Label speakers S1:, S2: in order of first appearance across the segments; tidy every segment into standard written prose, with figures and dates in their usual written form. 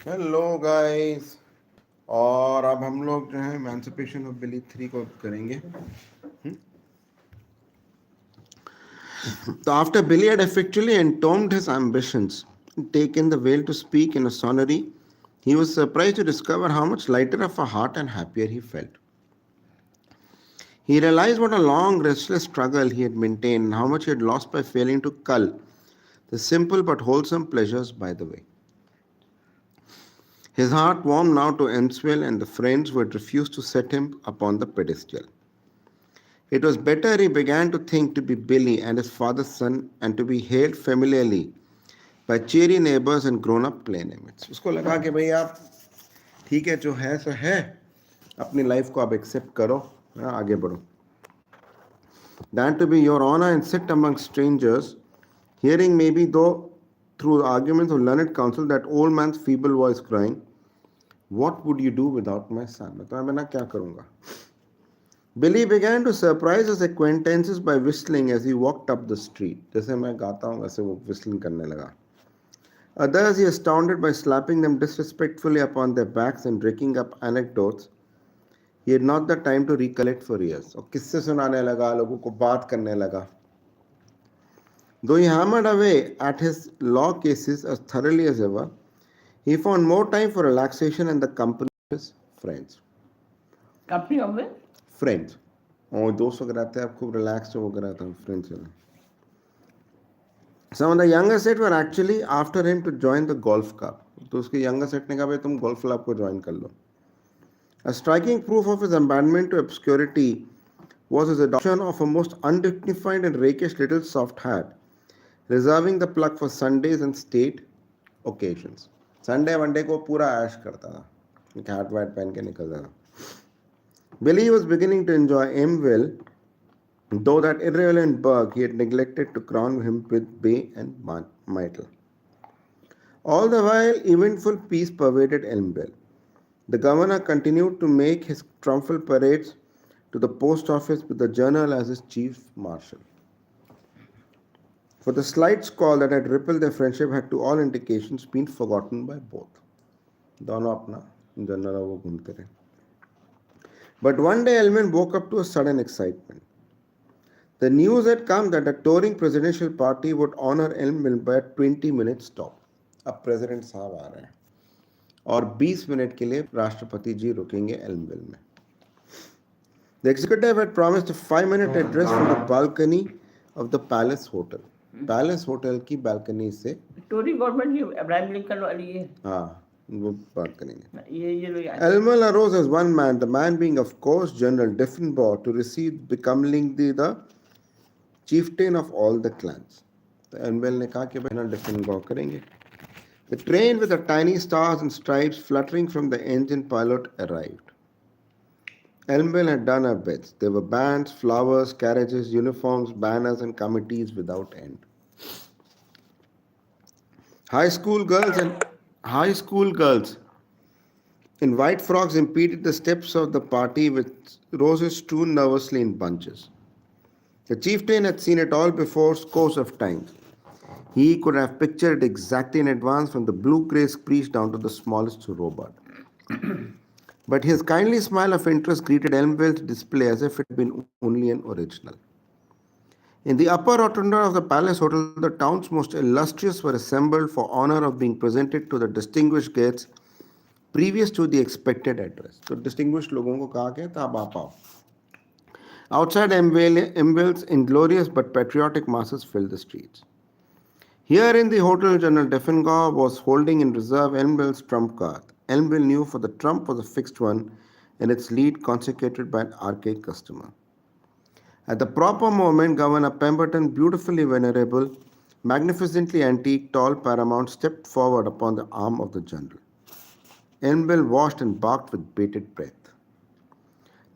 S1: Hello guys. और अब हम लोग जो है एमेंसिपेशन ऑफ बिली 3 को करेंगे। So after Billy had effectually entombed his ambitions, taken the veil to speak in a sonnery, he was surprised to discover how much lighter of a heart and happier he felt. He realized what a long, restless struggle he had maintained and how much he had lost by failing to cull the simple but wholesome pleasures by the way. His heart warmed now to Emswell and the friends who had refused to set him upon the pedestal. It was better, he began to think, to be Billy and his father's son and to be hailed familiarly by cheery neighbors and grown-up playmates. उसको लगा कि भाई आप ठीक है, जो है सो है, अपनी लाइफ को आप एक्सेप्ट करो, आगे बढ़ो. Than to be your honor and sit among strangers, hearing maybe though through arguments of learned counsel that old man's feeble voice crying, "What would you do without my son?" मतलब मैं ना क्या करूँगा. Billy began to surprise his acquaintances by whistling as he walked up the street. जैसे मैं गाता हूँ वैसे वो whistling करने लगा. Others he astounded by slapping them disrespectfully upon their backs and raking up anecdotes he had not the time to recollect for years. और किस्से सुनाने लगा, लोगों को बात करने लगा. Though he hammered away at his law cases as thoroughly as ever, he found more time for relaxation and the company of his friends.
S2: Company of the
S1: Friends. और दोस्त वगैरह आते हैं, आप खूब रिलैक्स हो गया था फ्रेंड्स से. Some of the younger set were actually after him to join the golf club. तो उसके younger set ने कहा भाई तुम golf club को join कर लो. A striking proof of his abandonment to obscurity was his adoption of a most undignified and rakish little soft hat, reserving the plug for Sundays and state occasions. Sunday Monday को पूरा ऐश करता था, एक hat VAT पहन के निकलता था. Billy was beginning to enjoy Emville, though that irrelevant burg he had neglected to crown him with bay and myrtle. All the while, eventful peace pervaded Elmville. The governor continued to make his triumphal parades to the post office with the journal as his chief marshal. For the slight squall that had rippled their friendship had to all indications been forgotten by both. दोनों अपना general वो घूमते रहे. But one day Elman woke up to a sudden excitement. The news had come that a touring presidential party would honor Elmville by a 20-minute stop. अब president साहब आ रहे हैं और 20 मिनट के लिए राष्ट्रपति जी रुकेंगे एल्मविल में. The executive had promised a 5-minute address from the balcony of the Palace Hotel. Palace Hotel की balcony से
S2: टोरी गवर्नमेंट की अब्राहम लिंकन वाली है.
S1: हाँ, वो बात करेंगे.
S2: ये लोग
S1: Elmville arose as one man, the man being of course General Diffenbaugh, to receive becoming the chieftain of all the clans. तो Elmville ने कहा कि General Diffenbaugh करेंगे. The train with the tiny stars and stripes fluttering from the engine pilot arrived. Elmville had done her best. There were bands, flowers, carriages, uniforms, banners, and committees without end. High school girls in white frocks impeded the steps of the party with roses strewn nervously in bunches. The chieftain had seen it all before scores of times. He could have pictured it exactly in advance from the blue-grey priest down to the smallest robot. But his kindly smile of interest greeted Elmville's display as if it had been only an original. In the upper rotunda of the Palace Hotel, the town's most illustrious were assembled for honor of being presented to the distinguished guests previous to the expected address. So distinguished लोगों को कहा गया था, अब आप आओ. Outside Elmville's inglorious but patriotic masses filled the streets. Here in the hotel, General Diffenbaugh was holding in reserve Elmville's trump card. Elmville knew for the trump was a fixed one and its lead consecrated by an archaic customer. At the proper moment, Governor Pemberton, beautifully venerable, magnificently antique, tall paramount, stepped forward upon the arm of the general. Elmville watched and barked with bated breath.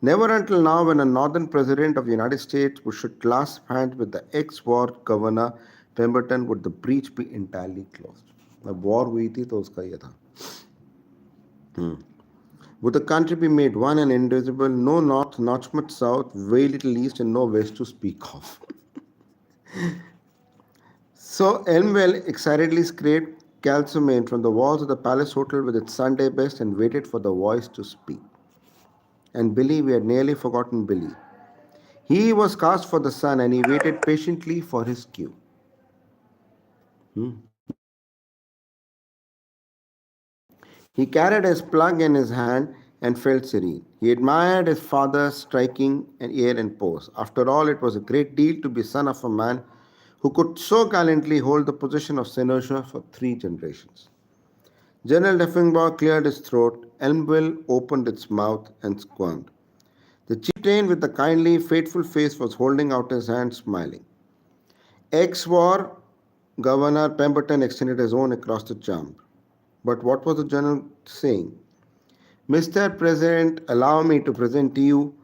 S1: Never until now, when a northern president of the United States should clasp hands with the ex-war governor Pemberton, would the breach be entirely closed. अब war हुई थी तो उसका ये था. Would the country be made one and indivisible, no north, not much south, very little east, and no west to speak of? So Elmville excitedly scraped calcimane from the walls of the Palace Hotel with its Sunday best and waited for the voice to speak. And Billy, we had nearly forgotten Billy. He was cast for the sun and he waited patiently for his cue. He carried his plug in his hand and felt serene. He admired his father's striking and air and pose. After all, it was a great deal to be son of a man who could so gallantly hold the position of senator for 3 generations. General Deffingbaugh cleared his throat. Elmville opened its mouth and squirmed. The chieftain with the kindly, faithful face was holding out his hand, smiling. Ex-war Governor Pemberton extended his own across the chamber. But what was the general saying? Mr. President, allow me to present to you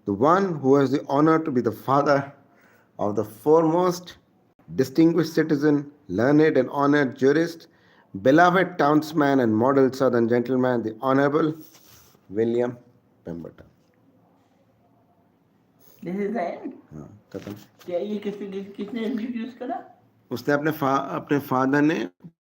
S1: the one who has the honor to be the father of the foremost distinguished citizen, learned and honored jurist, beloved townsman and model southern gentleman, the Honorable William Pemberton.
S2: This is the end.
S1: हाँ, खत्म।
S2: क्या ये किसने introduce करा?
S1: उसने अपने father ने